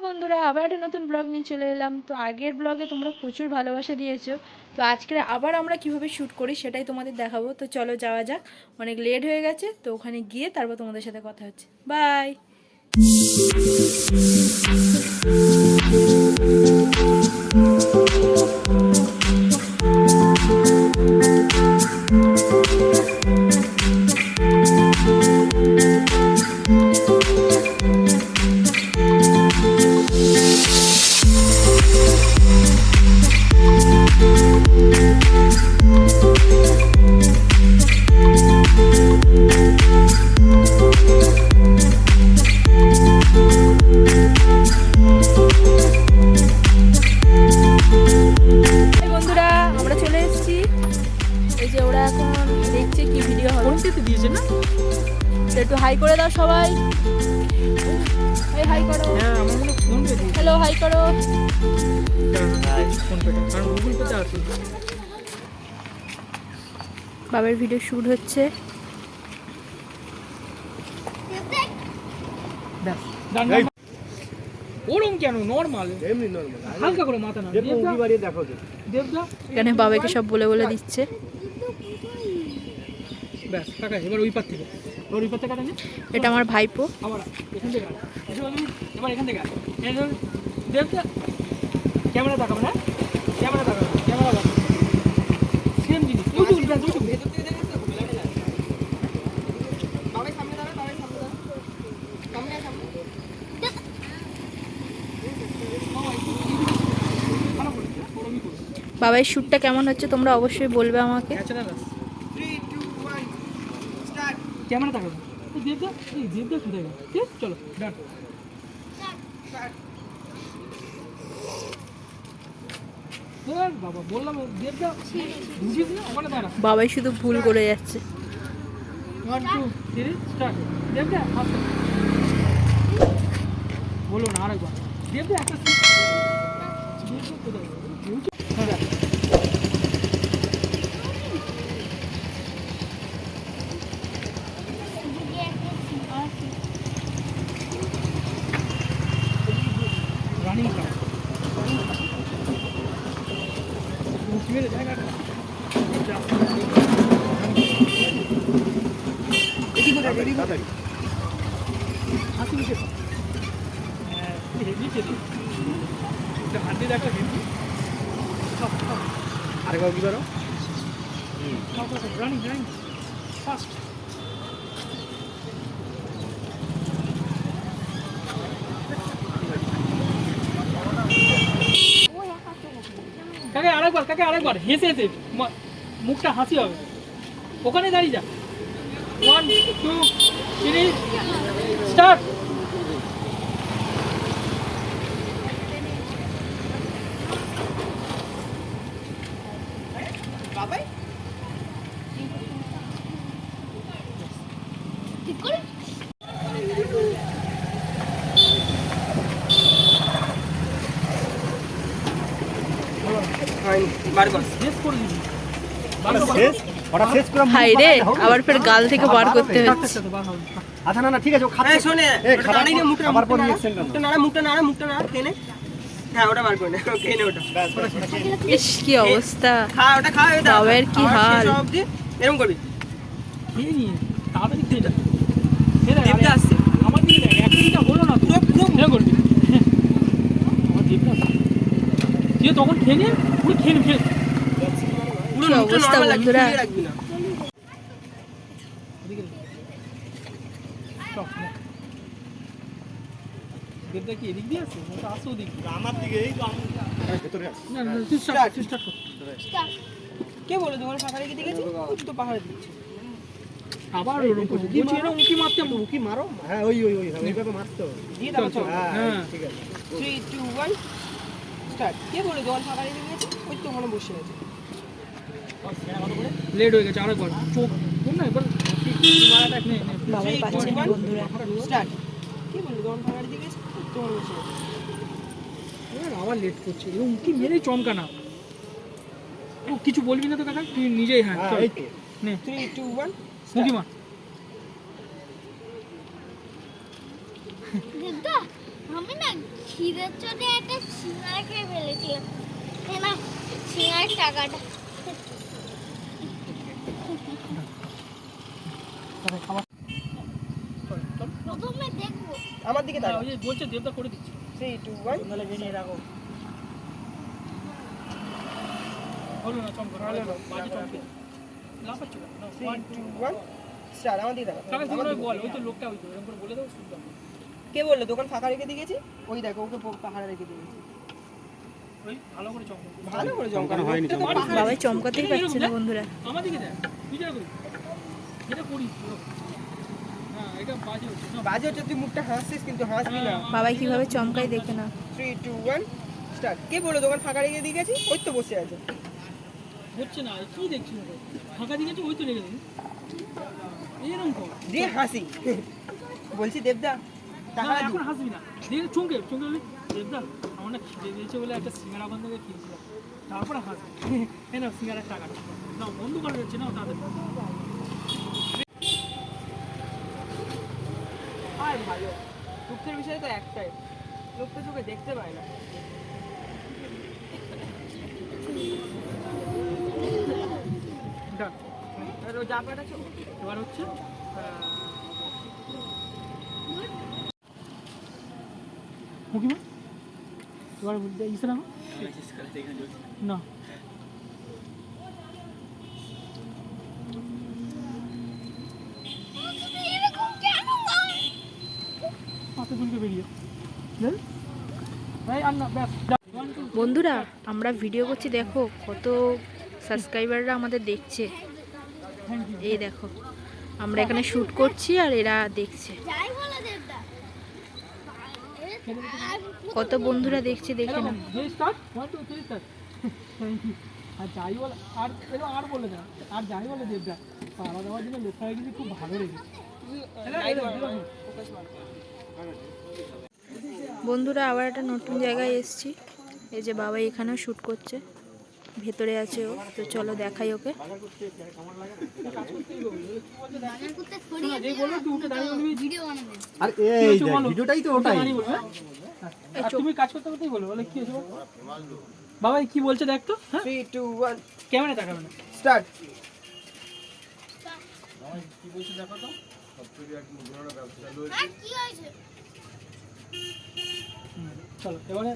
বন্ধুরা, আবার একটা নতুন ব্লগ নিয়ে চলে এলাম। তো আগের ব্লগে তোমরা প্রচুর ভালোবাসা দিয়েছো, তো আজকে আবার আমরা কিভাবে শ্যুট করি সেটাই তোমাদের দেখাবো। তো চলো যাওয়া যাক, অনেক লেট হয়ে গেছে, তো ওখানে গিয়ে তারপর তোমাদের সাথে কথা হচ্ছে। বাই। একটু হাই করে দাও সবাই। হাই করো। হ্যাঁ, আমার মনে ফোন পে দিই। হ্যালো, হাই করো। ফোন পে কারণ গুগল পেতে আছে। বাবার ভিডিও শুট হচ্ছে। ওরম কেন? নরমাল, এমনি নরমাল, হালকা করে মাথা না। দেবদা বাড়িয়ে দেখো তো। দেবদা এখানে বাবাকে সব বলে বলে দিচ্ছে। ব্যাস কাকা, এবার ওই পার থেকে ওই পার থেকে কাটা নে। এটা আমার ভাইপো। আবার এখান থেকে এবার এখান থেকে দেবদা ক্যামেরা দেখাবে না, ক্যামেরা দেখাবে, ক্যামেরা দেখাবে সেম জিনিস। ওইটুকু ব্যাস, ওইটুকু ভেতর থেকে দেখেন তো বাবাই সামনে দাঁড়ায়, বাবাই সামনে দাঁড়ায়, সামনে সামনে বাবার শ্যুটটা কেমন হচ্ছে তোমরা অবশ্যই বলবে আমাকে। ক্যামেরা দেখাবে। দেবদা, এই দেবদা কোথায় গেল? ঠিক, চলো ডান। বাবা বললাম দেবদা বুঝিস না, ওখানে দাঁড়া। বাবাই শুধু ভুল করে যাচ্ছে। 1 2 3 স্টার্ট। দেবদা হাসো, বলো না আরেকবার। দেবদা একটা দেবদা কোথায় গেল? রানিং কার মেরে জায়গাটা এদিকে কোথায় রেডি কোথায় হাসি নিচে হ্যাঁ নিচে দিই এটা হাত দিয়ে দেখা কিন্তু আরেকবার কি করো রানিং রানিং ফাস্ট কাকে আরেকবার হেসে হেসে মুখটা হাসি হবে। ওখানে দাঁড়িয়ে যা। 1 2 3 স্টার্ট। বাবাই ঠিক করে হাই রে, আবার ফের গাল থেকে বার করতে হচ্ছে। আচ্ছা না ঠিক আছে, ও খাচ্ছে। শোনে খাবারই মুখটা আবার পর রিঅ্যাকশন করো। মুখটা নাড়া টেনে। হ্যাঁ ওটা বার করে নে, ওকে নে ওটা। ইস কি অবস্থা, ওটা খা এটা। বাবার কি হাল। এরকম করবি। খেয়ে নি তাড়াতাড়ি খেয়ে যা। দেবদা আসছে আমার দিকে দেখ, একটা হলো না পুরো এরকম করবি। আমার দেবদা যে তখন খেয়ে নে, পুরো খেয়ে নে, পুরো কি অবস্থা বন্ধুরা। রাখবি না। দেবদা কি এদিক দিয়ে আছে? ওটা আসো ওদিক আমার দিকে। এই তো আমি ভেতরে আছি। না না তুই স্টার্ট কর। কে বলে তোমার ফাঁকা রেখে দিয়েছি? তুই তো পাহাড়ে দিচ্ছিস। আবার ওরকম করছিস। বলছি এরকম উকি মারতে, উকি মারো। হ্যাঁ ওই এইভাবে মারতে হবে। দিয়ে দাও চল। হ্যাঁ ঠিক আছে। 3 2 1 স্টার্ট। কে বলে তোমার ফাঁকা রেখে দিয়েছি? ওই তো ওখানে বসে আছে। লেট হয়ে গেছে, আরেকবার চোখ কোন না একবার মারাটা নে নে। বাবাই পাচ্ছে না বন্ধুরা। স্টার্ট। কে বলে তোমার ফাঁকা রেখে দিয়েছি? তোমার বসে আছে। আবার লেট করছে, এরকম উকি মেরে চমকা না। ও কিছু বলবি না তো কাকা, তুই নিজেই। হ্যাঁ চল এই তো নে 3 2 1 মুখি মা। দিদা আমি না খিদের চোটে একটা সিঙ্গারা খেয়ে ফেলেছিলাম। এ না সিঙ্গারার টাকাটা। কাকা খাবার প্রথমে দেখবো। আমার দিকে হ্যাঁ, তাকাও ওই যে বলছে দেবদা করে দিচ্ছি। 3 2 1 নাহলে বেরিয়ে রাখো। হলো না চমকা, হলো না। বাজে চমকে লাফাচ্ছ কেন? না, 3 2 1 স্টার্ট। আমার দিকে তাকাও। কাকা তুমি বল, ওই তো লোকটা ওই তো এরকম করে বলে দাও শুনলাম। কে বললো দোকান ফাঁকা রেখে দিয়েছি? ওই দেখো ওকে পাহাড়ে রেখে দিয়েছি। ওই ভালো করে চমকা। ভালো করে জমকানো হয়নি। বাবাই চমকাতেই পারছে না বন্ধুরা। আমার দিকে দেখ, তুই যেটা করিস যেটা করিস পুরো। হ্যাঁ এটা বাজে হচ্ছে না। বাজে হচ্ছে, তুই মুখটা হাসছিস কিন্তু হাসবি না। বাবাই কিভাবে চমকাই দেখে না। 3 2 1 স্টার্ট। কে বললো দোকান ফাঁকা রেখে দিয়ে গেছি? ওই তো বসে আছে। হচ্ছে না, কি দেখছিস ওটা? ফাঁকা দিকে ওই তো লেগে দিন এরকম কর। দিয়ে হাসি। বলছি দেবদা টাকা না, এখন হাসবি না, দিয়ে চমকে চমকে বলি দেবদা আমার না খিদে দিয়েছে বলে একটা সিঙ্গারা বন্ধ করে খেয়েছিলাম, তারপরে হাসবি। এই না সিঙ্গারার টাকাটা না বন্ধ করা যাচ্ছে না তাদের। আর ভালো দুঃখের বিষয় তো একটাই, লোকটা চোখে দেখতে পায় না। ডান। আর ও যা পাঠাচ্ছে এবার হচ্ছে মুখিমা, এবার ইসে না না তুমি এরকম কেন করো? মাথা চুলকে বেরিয়ে দেখ ভাই আর না ব্যাস। বন্ধুরা আমরা ভিডিও করছি, দেখো কত সাবস্ক্রাইবাররা আমাদের দেখছে। এই দেখো আমরা এখানে শুট করছি আর এরা দেখছে। যাই বলো দেবদা। কত বন্ধুরা দেখছে দেখে না। যে স্টার্ট 1 2 3 স্টার্ট। আর যাই বলে আর এরকম আর বলে না, আর যাই বলে দেবদা পাড়া দেওয়ার জন্য লোকটা কিন্তু খুব ভালো লেগেছে। বন্ধুরা আবার একটা নতুন জায়গায় এসেছি। এই যে বাবা এখানেও শুট করছে, ভেতরে আছে ও। তো চলো দেখাই ওকে। বাজার করতে ছড়িয়ে যেই বলবো তুই উঠে দাঁড়িয়ে বলবি ভিডিও বানাবে। আর এই ভিডিওটাই তো ওটাই। দাঁড়িয়ে বলবে। আর তুমি কাজ করতে করতেই বলো বলে কি হয়েছে বল? বাবা কি বলছে দেখ তো। হ্যাঁ 3 2 1 ক্যামেরা তাকাবে না। স্টার্ট। কি বলছে দেখো তো। আর কি হয়েছে? চলো এবারে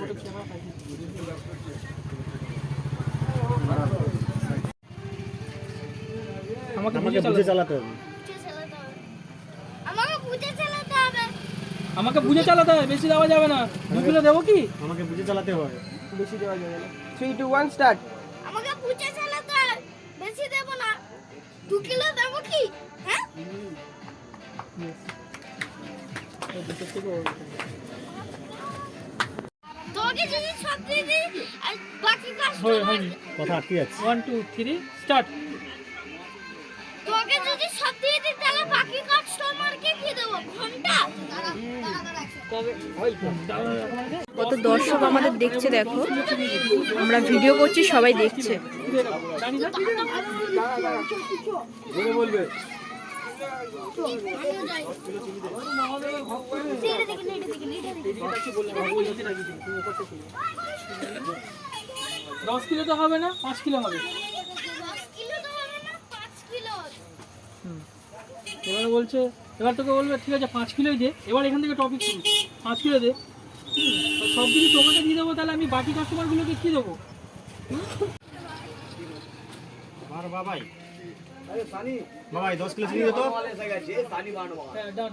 ওটা ক্যামেরা পাইছি। আমাকে বুঝে চালাতে হবে। বুঝে চালাতে হবে। আমাকে বুঝে চালাতে হবে। আমাকে বুঝে চালাতে হবে, বেশি দেওয়া যাবে না। 2 কিলো দেবো কি? আমাকে বুঝে চালাতে হবে, বেশি দেওয়া যাবে না। 3 2 1 স্টার্ট। আমাকে বুঝে চালাতে হবে। বেশি দেব না। 2 কিলো দেব কি? হ্যাঁ? তোকে যদি সব দিয়ে দিই আর বাকি হয়নি। কথা আটকে যাচ্ছে। 1 2 3 স্টার্ট। তোকে যদি সব দিয়ে দিই তাহলে বাকি কাস্টমারকে কি দেবো? ঘন্টা? কত দর্শক আমাদের দেখছে দেখো। আমরা ভিডিও করছি, সবাই দেখছে। বলবে এটা দেখি না, এটা দেখি না, এটা দেখি না। 10 কিলো তো হবে না, 5 কিলো হবে। 10 কিলো তো হবে না, 5 কিলো। এবারে বলছে, এবার তোকে বলবে ঠিক আছে 5 কিলোই দে। এবার এখান থেকে টপিক শুরু, 5 কিলো দে। সব কিছু তোমাকে দিয়ে দেবো, তাহলে আমি বাকি কাস্টমারগুলোকে কি দেবো? আর বাবাই, আরে পানি বাবাই 10 কিলো চিনি দে তো। হ্যাঁ ডান।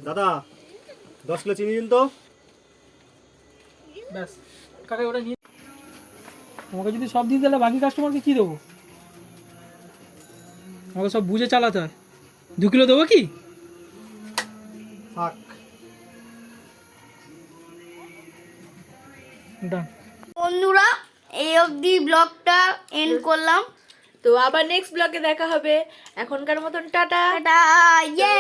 দাদা 10 কিলো চিনি দিন তো। ব্যাস কাকা ওটা নিয়ে আমাকে যদি সব দিয়ে তাহলে বাকি কাস্টমারকে কি দেবো? আমাকে সব বুঝে চালাতে হয়। 2 কিলো দেবো কি? থাক। ডান। বন্ধুরা এই অবধি ব্লগটা এন্ড করলাম। তো আবার নেক্সট ব্লগে দেখা হবে। এখনকার মতন টাটা। টাটা, ইয়ে।